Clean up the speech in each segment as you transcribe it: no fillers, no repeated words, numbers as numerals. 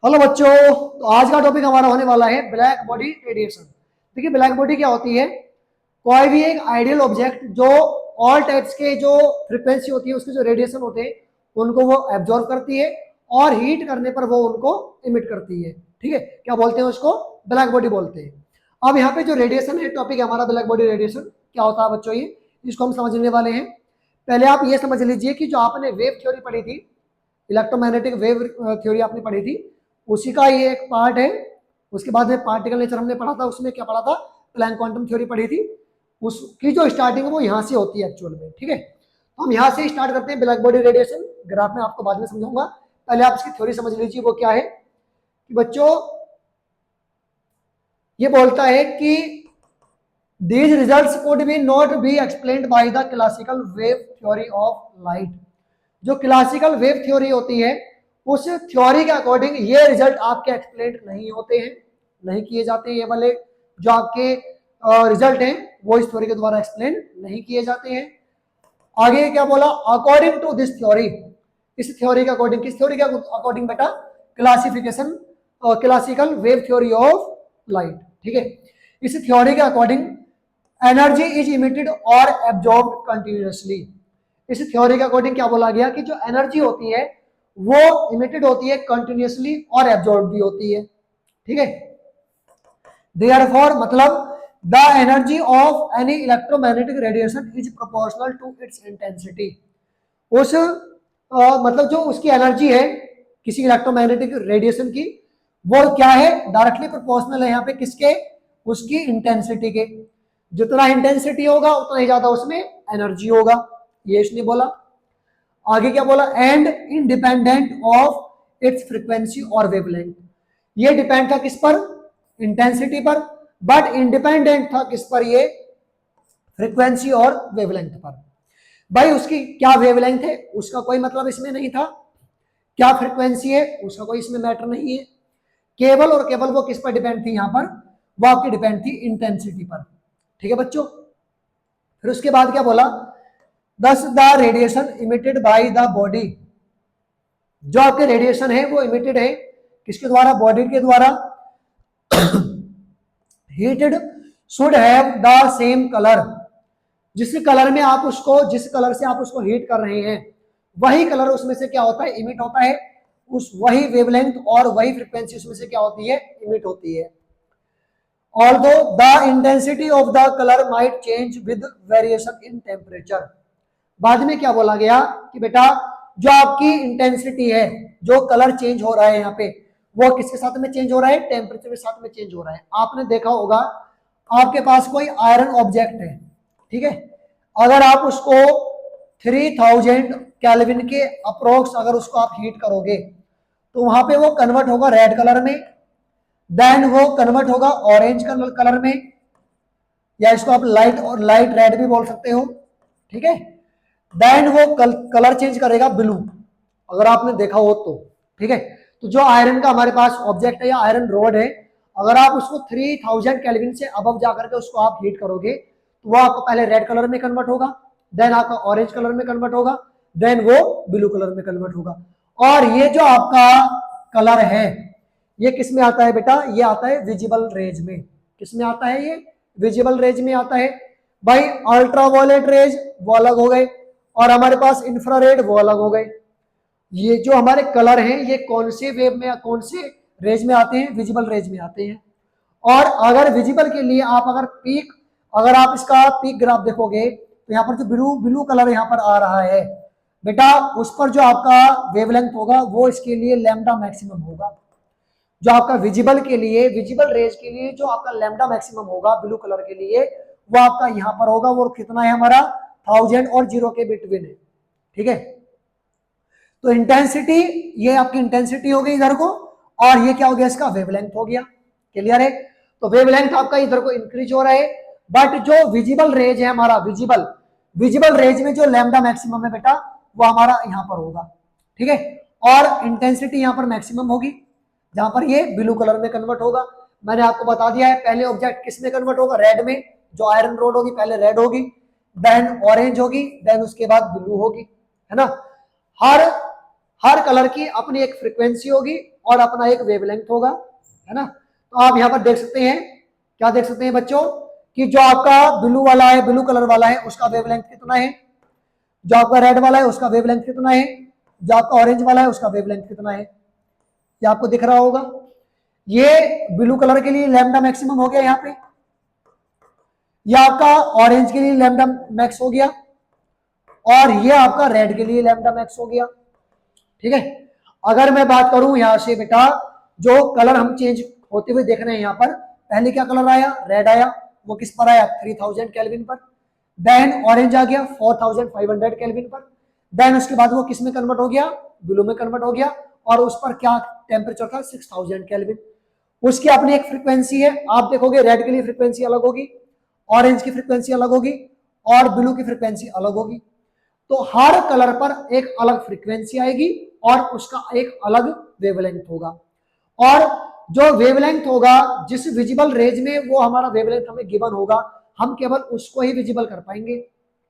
Hello बच्चों। तो आज का टॉपिक हमारा होने वाला है ब्लैक बॉडी रेडिएशन। देखिए ब्लैक बॉडी क्या होती है। कोई भी एक आइडियल ऑब्जेक्ट जो ऑल टाइप्स के जो फ्रीक्वेंसी होती है उसके जो रेडिएशन होते हैं उनको वो एब्जॉर्ब करती है और हीट करने पर वो उनको इमिट करती है। ठीक है, क्या बोलते हैं उसको? ब्लैक बॉडी बोलते हैं। अब यहाँ पे जो रेडिएशन है, टॉपिक है हमारा ब्लैक बॉडी रेडिएशन। क्या होता है बच्चों ये, इसको हम समझने वाले हैं। पहले आप ये समझ लीजिए कि जो आपने वेव थ्योरी पढ़ी थी, इलेक्ट्रोमैग्नेटिक वेव थ्योरी आपने पढ़ी थी, उसी का ये एक पार्ट है। उसके बाद में पार्टिकल नेचर हमने पढ़ा था, उसमें क्या पढ़ा था? प्लैंक क्वांटम थ्योरी पढ़ी थी। उसकी जो स्टार्टिंग है वो यहाँ से होती है एक्चुअल में। ठीक है, तो हम यहाँ से स्टार्ट करते हैं ब्लैक बॉडी रेडिएशन। ग्राफ में आपको बाद में समझाऊंगा, पहले आप इसकी थ्योरी समझ लीजिए वो क्या है। कि बच्चों ये बोलता है कि these results could be not be explained by the classical wave theory of light। जो क्लासिकल वेव थ्योरी होती है उस थ्योरी के अकॉर्डिंग ये रिजल्ट आपके एक्सप्लेन नहीं होते हैं, नहीं किए जाते हैं। ये वाले जो आपके रिजल्ट हैं वो इस थ्योरी के द्वारा एक्सप्लेन नहीं किए जाते हैं। आगे क्या बोला? अकॉर्डिंग टू दिस थ्योरी, इस थ्योरी के अकॉर्डिंग। किस थ्योरी के अकॉर्डिंग बेटा? Classification classical wave theory of light. ठीक है, इस थ्योरी के अकॉर्डिंग एनर्जी इज इमिटेड और एब्जॉर्ब्ड कंटिन्यूअसली। इस थ्योरी के अकॉर्डिंग क्या बोला गया कि जो एनर्जी होती है वो इमिटेड होती है कंटिन्यूअसली और एब्जॉर्ब भी होती है। ठीक है, देयरफॉर मतलब the energy of any electromagnetic radiation is proportional to its intensity. उस मतलब जो उसकी एनर्जी है किसी इलेक्ट्रोमैग्नेटिक रेडिएशन की, वो क्या है? डायरेक्टली प्रोपोर्शनल है यहाँ पे किसके? उसकी इंटेंसिटी के। जितना इंटेंसिटी होगा उतना ही ज्यादा उसमें एनर्जी होगा, ये इसने बोला। आगे क्या बोला? And independent of its frequency और वेवलेंथ। ये डिपेंड था किस पर? इंटेंसिटी पर। बट इंडिपेंडेंट था किस पर? ये फ्रीक्वेंसी और वेवलेंथ पर। भाई उसकी क्या वेवलेंथ है उसका कोई मतलब इसमें नहीं था, क्या फ्रीक्वेंसी है उसका कोई इसमें मैटर नहीं है। केवल और केवल वो किस पर डिपेंड थी? यहाँ पर वो आपकी डिपेंड थी इंटेंसिटी पर। ठीक है बच्चों, फिर उसके बाद क्या बोला? दस the radiation emitted by the body. जो आपके रेडिएशन है वो इमिटेड है किसके द्वारा? बॉडी के द्वारा। Heated should have the same colour. जिस कलर में आप उसको, जिस कलर से आप उसको हीट कर रहे हैं वही कलर उसमें से क्या होता है? इमिट होता है। उस वही वेवलेंथ और वही फ्रीक्वेंसी उसमें से क्या होती है? इमिट होती है। although the intensity of the color might change with variation in temperature। बाद में क्या बोला गया कि बेटा जो आपकी इंटेंसिटी है, जो कलर चेंज हो रहा है यहाँ पे, वो किसके साथ में चेंज हो रहा है? टेम्परेचर के साथ में चेंज हो रहा है। आपने देखा होगा आपके पास कोई आयरन ऑब्जेक्ट है, ठीक है, अगर आप उसको 3000 केल्विन के अप्रोक्स अगर उसको आप हीट करोगे तो वहां पे वो कन्वर्ट होगा रेड कलर में, देन वो कन्वर्ट होगा ऑरेंज कलर में, या इसको आप लाइट और लाइट रेड भी बोल सकते हो। ठीक है, देन वो कलर चेंज करेगा ब्लू, अगर आपने देखा हो तो। ठीक है, तो जो आयरन का हमारे पास ऑब्जेक्ट है या आयरन रोड है, अगर आप उसको 3000 केल्विन से अबव जाकर के उसको आप हीट करोगे तो वो आपको पहले रेड कलर में कन्वर्ट होगा, देन आपका ऑरेंज कलर में कन्वर्ट होगा, देन वो ब्लू कलर में कन्वर्ट होगा। और ये जो आपका कलर है ये किस में आता है बेटा? ये आता है विजिबल रेज में। किस में आता है? ये विजिबल रेज में आता है। भाई अल्ट्रावायलेट रेज वो अलग हो गए और हमारे पास इंफ्रारेड वो अलग हो गए। ये जो हमारे कलर हैं ये कौन से वेव में, कौन से रेज में आते हैं? विजिबल रेज में आते हैं। और अगर विजिबल के लिए आप अगर आप इसका पीक ग्राफ देखोगे तो यहाँ पर जो ब्लू ब्लू कलर यहाँ पर आ रहा है बेटा, उस पर जो आपका वेवलेंथ होगा वो इसके लिए लैम्डा मैक्सिमम होगा। जो आपका विजिबल के लिए, विजिबल रेज के लिए जो आपका लैम्डा मैक्सिमम होगा ब्लू कलर के लिए, वो आपका यहाँ पर होगा। वो कितना है हमारा? 1000 और 0 के बिटवीन है। ठीक है, तो इंटेंसिटी, ये आपकी इंटेंसिटी हो गई इधर को, और ये क्या हो गया? इसका वेवलेंथ हो गया। क्लियर है? तो वेवलेंथ आपका इधर को इंक्रीज हो रहा है, बट जो विजिबल रेज है हमारा, विजिबल रेज में जो लैम्डा मैक्सिमम है बेटा वो हमारा यहाँ पर होगा। ठीक है, और इंटेंसिटी यहाँ पर मैक्सिमम होगी जहां पर ये ब्लू कलर में कन्वर्ट होगा। मैंने आपको बता दिया है पहले ऑब्जेक्ट किस में कन्वर्ट होगा? रेड में। जो आयरन रोड होगी पहले रेड होगी, देन ऑरेंज होगी, देन उसके बाद ब्लू होगी, है ना। हर कलर की अपनी एक फ्रीक्वेंसी होगी और अपना एक वेवलेंथ होगा, है ना। तो आप यहाँ पर देख सकते हैं, क्या देख सकते हैं बच्चों, कि जो आपका ब्लू वाला है, ब्लू कलर वाला है, उसका वेवलेंथ कितना है, जो आपका रेड वाला है उसका वेवलेंथ कितना है, जो आपका ऑरेंज वाला है उसका वेवलेंथ कितना है, ये आपको दिख रहा होगा। ये ब्लू कलर के लिए लैम्डा मैक्सिमम हो गया यहाँ पे, ये आपका ऑरेंज के लिए लैम्डा मैक्स हो गया, और ये आपका रेड के लिए लैम्डा मैक्स हो गया, ठीक है। अगर मैं बात करूं यहां से बेटा, जो कलर हम चेंज होते हुए देख रहे हैं यहाँ पर, पहले क्या कलर आया, रेड आया, वो किस पर आया, 3000 केल्विन पर। देन ऑरेंज आ गया 4500 केल्विन पर। देन उसके बाद वो किस में कन्वर्ट हो गया, ब्लू में कन्वर्ट हो गया, और उस पर क्या टेम्परेचर था, 6000 केल्विन। उसकी अपनी एक फ्रीक्वेंसी है, आप देखोगे रेड के लिए फ्रीक्वेंसी अलग होगी, ऑरेंज की फ्रीक्वेंसी अलग होगी, और ब्लू की फ्रीक्वेंसी अलग होगी। तो हर कलर पर एक अलग फ्रीक्वेंसी आएगी और उसका एक अलग वेवलेंथ होगा, और जो वेवलेंथ होगा जिस विजिबल रेज में वो हमारा वेवलेंथ हमें गिवन होगा, हम केवल उसको ही विजिबल कर पाएंगे,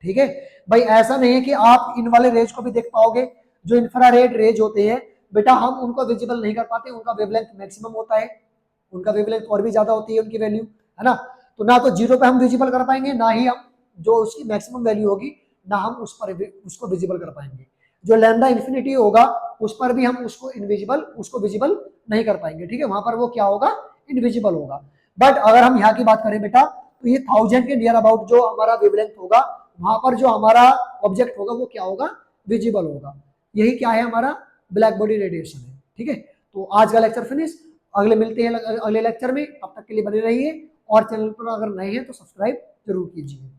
ठीक है भाई। ऐसा नहीं है कि आप इन वाले रेज को भी देख पाओगे, जो इंफ्रारेड रेज होते हैं बेटा हम उनको विजिबल नहीं कर पाते, उनका वेवलेंथ मैक्सिमम होता है, उनका वेवलेंथ और भी ज्यादा होती है उनकी वैल्यू, है ना। तो ना तो जीरो पे हम विजिबल कर पाएंगे, ना ही हम जो उसकी मैक्सिमम वैल्यू होगी ना हम उस पर उसको विजिबल कर पाएंगे। जो लैम्डा इन्फिनिटी होगा उस पर भी हम उसको विजिबल नहीं कर पाएंगे, ठीक है। वहां पर वो क्या होगा, इनविजिबल होगा। बट अगर हम यहाँ की बात करें बेटा, तो ये 1000 के नियर अबाउट जो हमारा वेवलेंथ होगा, वहां पर जो हमारा ऑब्जेक्ट होगा वो क्या होगा, विजिबल होगा। यही क्या है, हमारा ब्लैक बॉडी रेडिएशन है, ठीक है। तो आज का लेक्चर फिनिश, अगले मिलते हैं अगले लेक्चर में, तब तक के लिए बने रहिए, और चैनल पर अगर नए हैं तो सब्सक्राइब जरूर कीजिए।